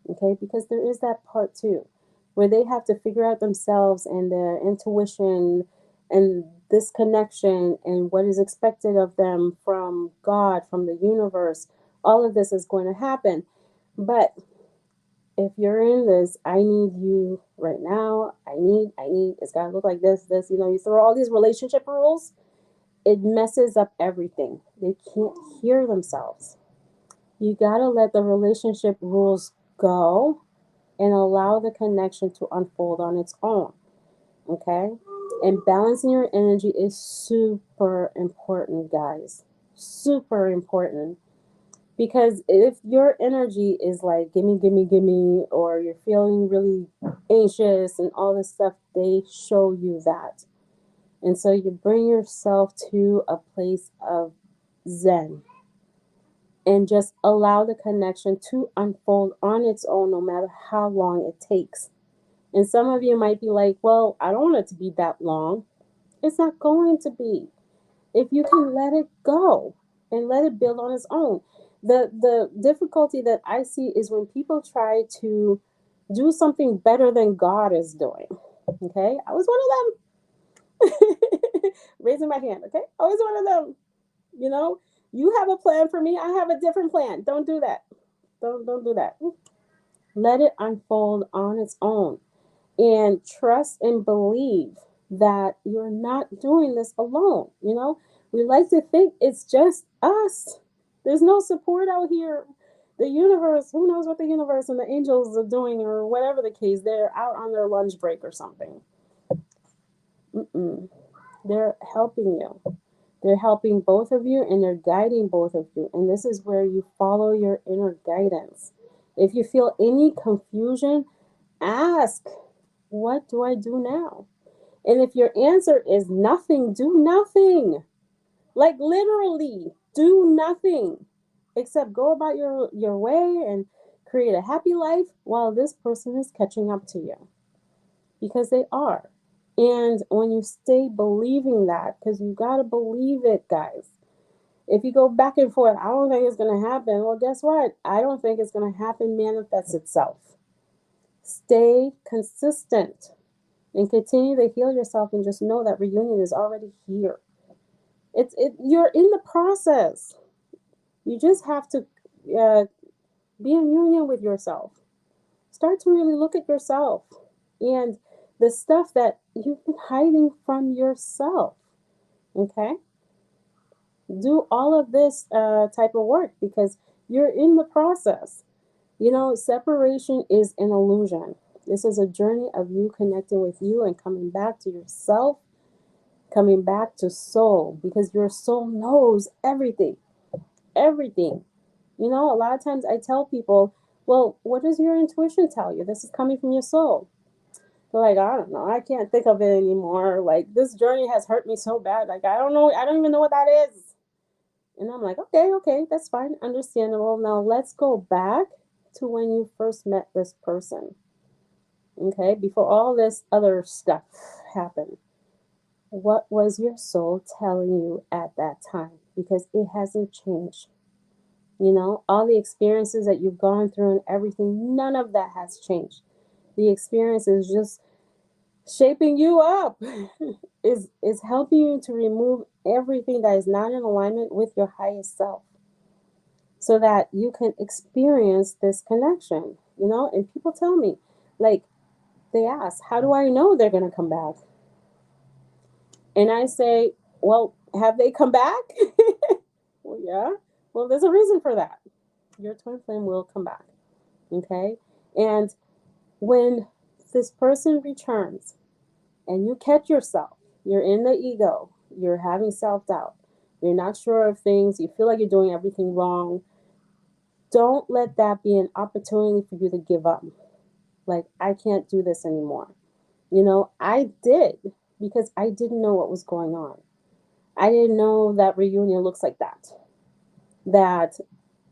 Okay, because there is that part too, where they have to figure out themselves and their intuition and this connection and what is expected of them from God, from the universe. All of this is going to happen. But if you're in this, I need you right now. I need, it's got to look like this, you throw all these relationship rules, it messes up everything. They can't hear themselves. You got to let the relationship rules go and allow the connection to unfold on its own. Okay? And balancing your energy is super important, guys. Super important. Because if your energy is like, gimme, gimme, gimme, or you're feeling really anxious and all this stuff, they show you that. And so you bring yourself to a place of Zen and just allow the connection to unfold on its own, no matter how long it takes. And some of you might be like, well, I don't want it to be that long. It's not going to be. If you can let it go and let it build on its own. The difficulty that I see is when people try to do something better than God is doing. Okay? I was one of them. Raising my hand, okay? I was one of them. You know, you have a plan for me. I have a different plan. Don't do that. Don't do that. Let it unfold on its own, and trust and believe that you're not doing this alone. You know, we like to think it's just us. There's no support out here. The universe, who knows what the universe and the angels are doing, or whatever the case, they're out on their lunch break or something. Mm-mm. They're helping you. They're helping both of you, and they're guiding both of you. And this is where you follow your inner guidance. If you feel any confusion, ask, what do I do now? And if your answer is nothing, do nothing. Like literally, do nothing except go about your way and create a happy life while this person is catching up to you. Because they are. And when you stay believing that, because you got to believe it, guys. If you go back and forth, I don't think it's going to happen. Well, guess what? I don't think it's going to happen manifests itself. Stay consistent and continue to heal yourself, and just know that reunion is already here. You're in the process. You just have to be in union with yourself. Start to really look at yourself and the stuff that you've been hiding from yourself. Okay? Do all of this type of work because you're in the process. You know, separation is an illusion. This is a journey of you connecting with you and coming back to yourself, coming back to soul, because your soul knows everything. Everything. You know, a lot of times I tell people, well, what does your intuition tell you? This is coming from your soul. They're like, I don't know. I can't think of it anymore. Like, this journey has hurt me so bad. Like, I don't know. I don't even know what that is. And I'm like, okay, that's fine. Understandable. Now let's go back to when you first met this person. Okay, before all this other stuff happened. What was your soul telling you at that time? Because it hasn't changed. You know, all the experiences that you've gone through and everything, none of that has changed. The experience is just shaping you up, is helping you to remove everything that is not in alignment with your highest self, so that you can experience this connection. You know, and people tell me, like, they ask, how do I know they're going to come back? And I say, well, have they come back? Well, yeah. Well, there's a reason for that. Your twin flame will come back. Okay? And when this person returns and you catch yourself, you're in the ego, you're having self-doubt, you're not sure of things, you feel like you're doing everything wrong, don't let that be an opportunity for you to give up. Like, I can't do this anymore. You know, I did, because I didn't know what was going on. I didn't know that reunion looks like that. That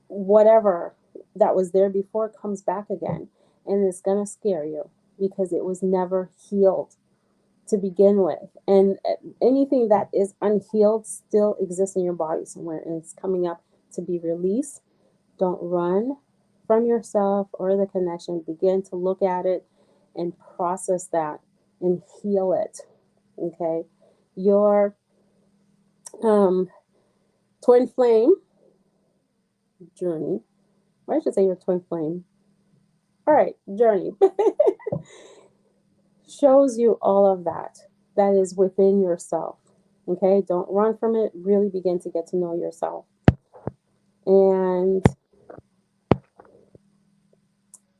whatever that was there before comes back again. And it's going to scare you because it was never healed to begin with. And anything that is unhealed still exists in your body somewhere, and it's coming up to be released. Don't run from yourself or the connection. Begin to look at it and process that and heal it. Okay? Your twin flame journey, or I should say your twin flame, all right, journey, shows you all of that is within yourself. Okay? Don't run from it. Really begin to get to know yourself. And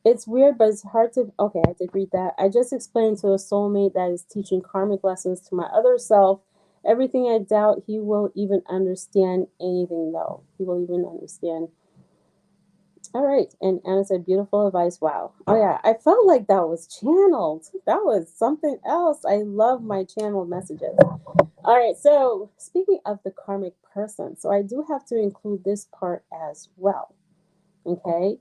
it's weird, but it's hard to, okay, I did read that. I just explained to a soulmate that is teaching karmic lessons to my other self. Everything I doubt he will even understand anything, though. He will even understand. All right. And Anna said, beautiful advice. Wow. Oh, yeah. I felt like that was channeled. That was something else. I love my channeled messages. All right. So speaking of the karmic person, so I do have to include this part as well. Okay.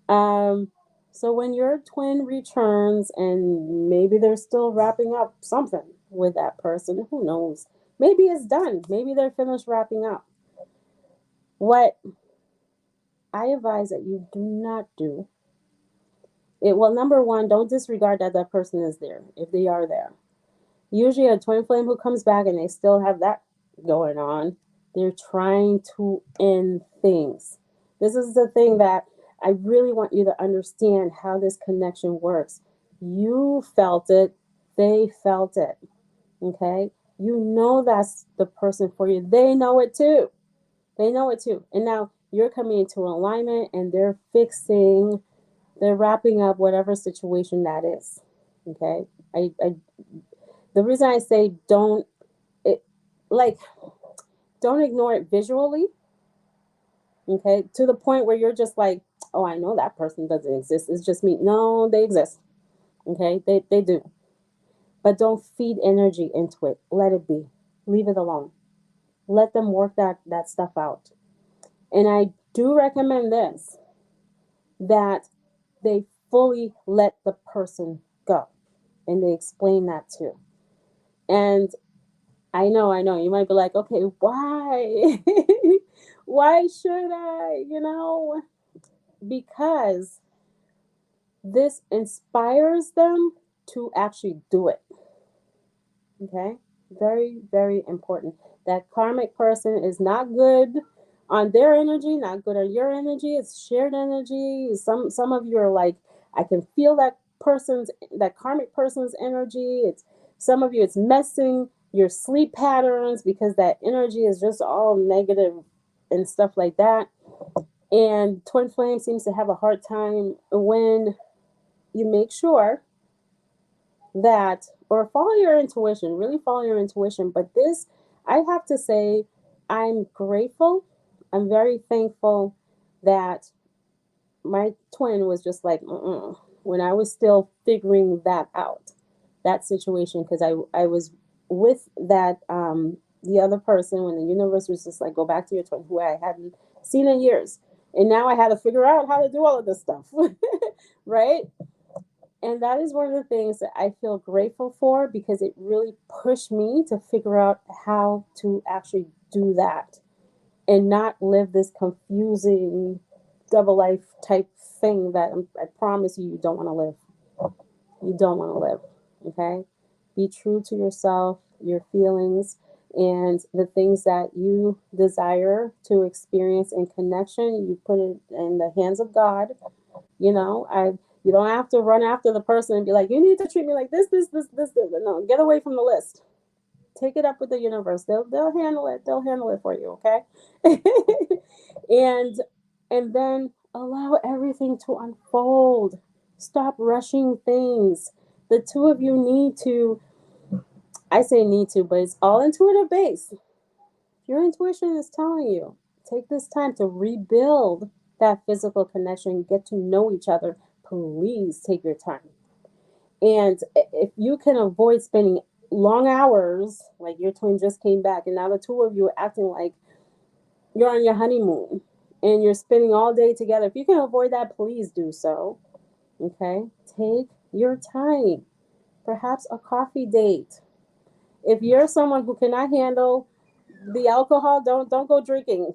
So when your twin returns and maybe they're still wrapping up something with that person, who knows? Maybe it's done. Maybe they're finished wrapping up. What I advise that you do not do, well, number one, don't disregard that person is there, if they are there. Usually a twin flame who comes back and they still have that going on, They're trying to end things. This is the thing that I really want you to understand how this connection works. You felt it, they felt it. Okay? You know that's the person for you. They know it too. They know it too. And now you're coming into alignment and they're wrapping up whatever situation that is. Okay? The reason I say don't ignore it visually, okay, to the point where you're just like, oh, I know that person doesn't exist. It's just me. No, they exist. Okay, they do. But don't feed energy into it. Let it be. Leave it alone. Let them work that stuff out. And I do recommend this, that they fully let the person go. And they explain that too. And I know, you might be like, okay, why? Why should I? Because this inspires them to actually do it. Okay? Very, very important. That karmic person is not good on their energy, not good on your energy. It's shared energy. Some of you are like, I can feel that karmic person's energy. It's some of you, it's messing your sleep patterns because that energy is just all negative and stuff like that. And twin flame seems to have a hard time when you make sure that, or follow your intuition, really follow your intuition. But this, I have to say, I'm grateful. I'm very thankful that my twin was just like, when I was still figuring that out, that situation, because I was with that, the other person, when the universe was just like, go back to your twin, who I hadn't seen in years. And now I had to figure out how to do all of this stuff, right? And that is one of the things that I feel grateful for, because it really pushed me to figure out how to actually do that and not live this confusing double life type thing that I promise you don't want to live. You don't want to live, okay? Be true to yourself, your feelings, and the things that you desire to experience in connection. You put it in the hands of God. You don't have to run after the person and be like, you need to treat me like this. No, get away from the list. Take it up with the universe. They'll handle it. They'll handle it for you, okay? and then allow everything to unfold. Stop rushing things. The two of you need to, I say need to, but it's all intuitive based. Your intuition is telling you, take this time to rebuild that physical connection, get to know each other. Please take your time. And if you can avoid spending long hours, like your twin just came back and now the two of you are acting like you're on your honeymoon and you're spending all day together, if you can avoid that, please do so. Okay? Take your time. Perhaps a coffee date. If you're someone who cannot handle the alcohol, don't go drinking.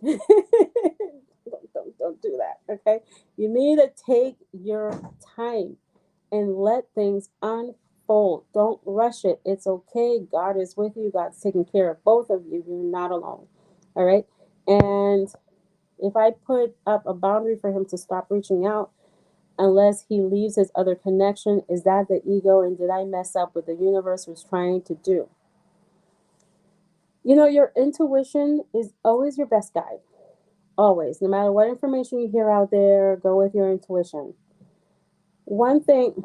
don't do that. Okay? You need to take your time and let things unfold. Don't rush it. It's okay. God is with you. God's taking care of both of you. You're not alone. All right? And if I put up a boundary for him to stop reaching out unless he leaves his other connection, is that the ego? And did I mess up what the universe was trying to do? Your intuition is always your best guide. Always. No matter what information you hear out there, go with your intuition. One thing,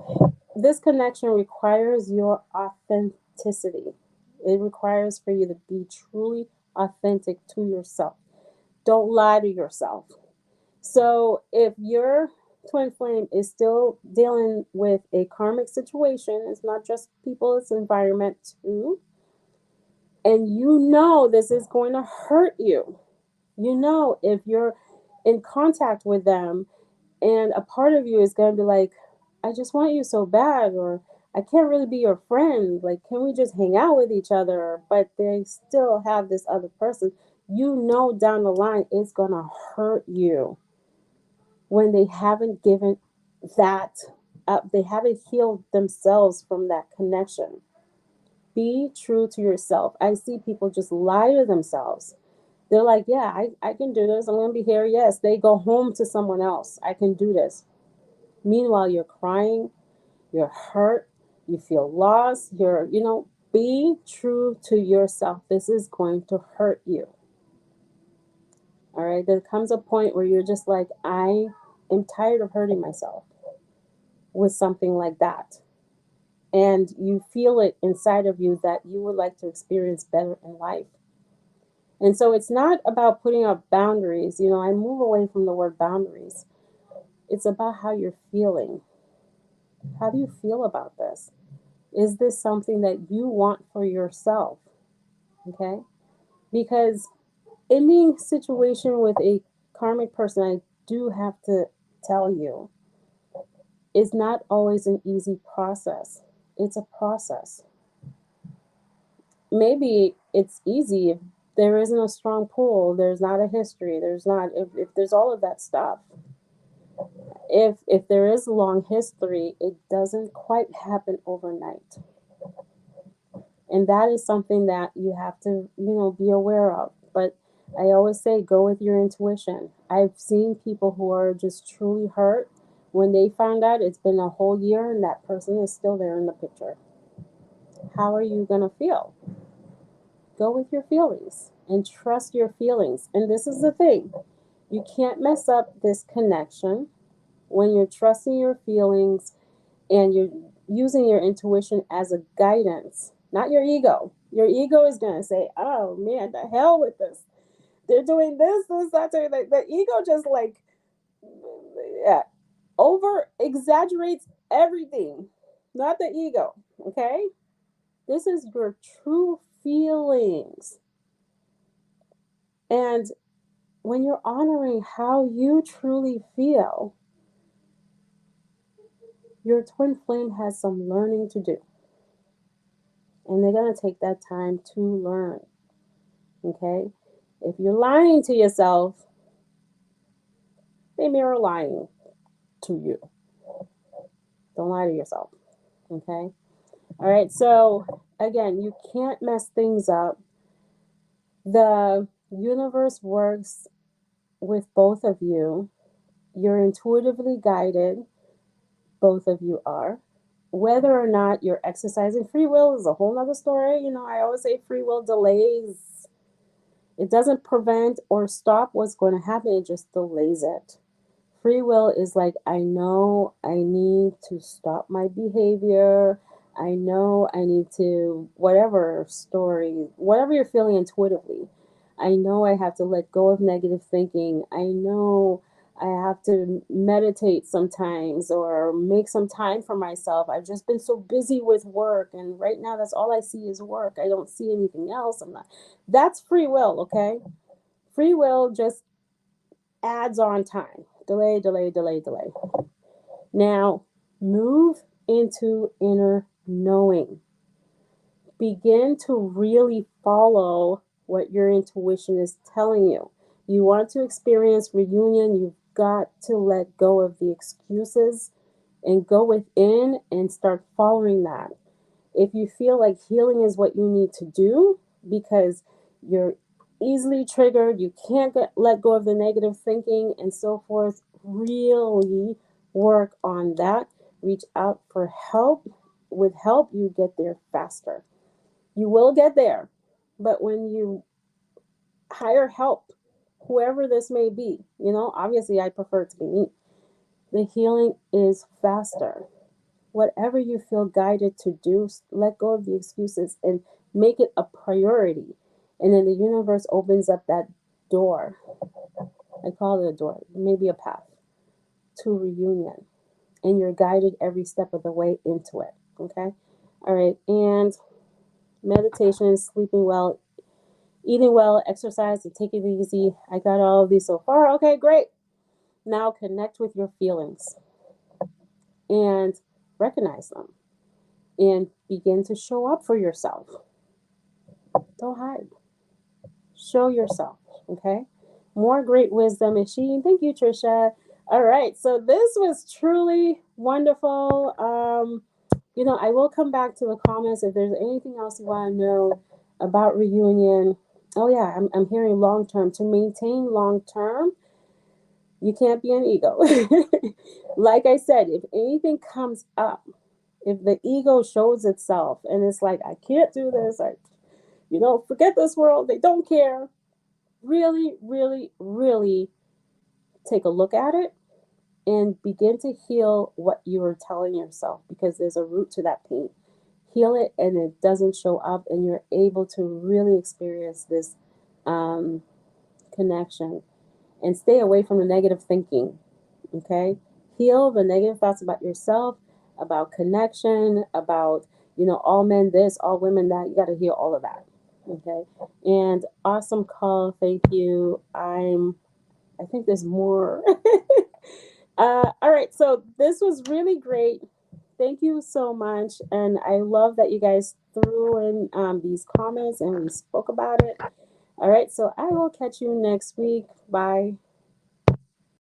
this connection requires your authenticity. It requires for you to be truly authentic to yourself. Don't lie to yourself. So if your twin flame is still dealing with a karmic situation, it's not just people, it's environment too. And this is going to hurt you. If you're in contact with them and a part of you is going to be like, I just want you so bad, or I can't really be your friend. Like, can we just hang out with each other? But they still have this other person. Down the line, it's going to hurt you when they haven't given that up. They haven't healed themselves from that connection. Be true to yourself. I see people just lie to themselves. They're like, yeah, I can do this. I'm going to be here. Yes. They go home to someone else. I can do this. Meanwhile, you're crying, you're hurt, you feel lost. Be true to yourself. This is going to hurt you. All right. There comes a point where you're just like, I am tired of hurting myself with something like that. And you feel it inside of you that you would like to experience better in life. And so it's not about putting up boundaries. I move away from the word boundaries. It's about how you're feeling. How do you feel about this? Is this something that you want for yourself? Okay? Because any situation with a karmic person, I do have to tell you, is not always an easy process. It's a process. Maybe it's easy if there isn't a strong pull, there's not a history, if there's all of that stuff. If there is a long history, it doesn't quite happen overnight. And that is something that you have to, be aware of. But I always say, go with your intuition. I've seen people who are just truly hurt when they found out it's been a whole year and that person is still there in the picture. How are you going to feel? Go with your feelings and trust your feelings. And this is the thing. You can't mess up this connection when you're trusting your feelings and you're using your intuition as a guidance, not your ego. Your ego is going to say, oh man, the hell with this. They're doing this, that. The ego just over exaggerates everything, not the ego. Okay? This is your true feelings. And when you're honoring how you truly feel, your twin flame has some learning to do. And they're going to take that time to learn. Okay? If you're lying to yourself, they mirror lying to you. Don't lie to yourself. Okay? All right. So, again, you can't mess things up. The universe works with both of you. You're intuitively guided. Both of you are. Whether or not you're exercising free will is a whole nother story. I always say free will delays. It doesn't prevent or stop what's going to happen. It just delays it. Free will is like, I know I need to stop my behavior. I know I need to, whatever story, whatever you're feeling intuitively. I know I have to let go of negative thinking. I know I have to meditate sometimes or make some time for myself. I've just been so busy with work, and right now that's all I see is work. I don't see anything else. That's free will, okay? Free will just adds on time. Delay. Now, move into inner knowing. Begin to really follow what your intuition is telling you. You want to experience reunion, you've got to let go of the excuses and go within and start following that. If you feel like healing is what you need to do because you're easily triggered, you can't let go of the negative thinking and so forth, really work on that. Reach out for help. With help, you get there faster. You will get there, but when you hire help, whoever this may be, obviously I prefer it to be me. The healing is faster. Whatever you feel guided to do, let go of the excuses and make it a priority. And then the universe opens up that door. I call it a door, maybe a path to reunion. And you're guided every step of the way into it. Okay? All right. And meditation, sleeping well, eating well, exercise, and take it easy. I got all of these so far. Okay, great. Now connect with your feelings and recognize them and begin to show up for yourself. Don't hide. Show yourself, okay? More great wisdom, Isheen. Thank you, Trisha. All right, so this was truly wonderful. I will come back to the comments if there's anything else you want to know about reunion. Oh yeah, I'm hearing long term. To maintain long term, you can't be an ego. Like I said, if anything comes up, if the ego shows itself and it's like, I can't do this, forget this world, they don't care. Really, really, really take a look at it and begin to heal what you are telling yourself, because there's a root to that pain. Heal it and it doesn't show up, and you're able to really experience this um, connection, and stay away from the negative thinking. Okay, heal the negative thoughts about yourself, about connection, about all men this, all women that. You got to heal all of that. Okay, and awesome call, thank you. I think there's more. All right, so this was really great. Thank you so much, and I love that you guys threw in these comments and we spoke about it. All right, so I will catch you next week. Bye.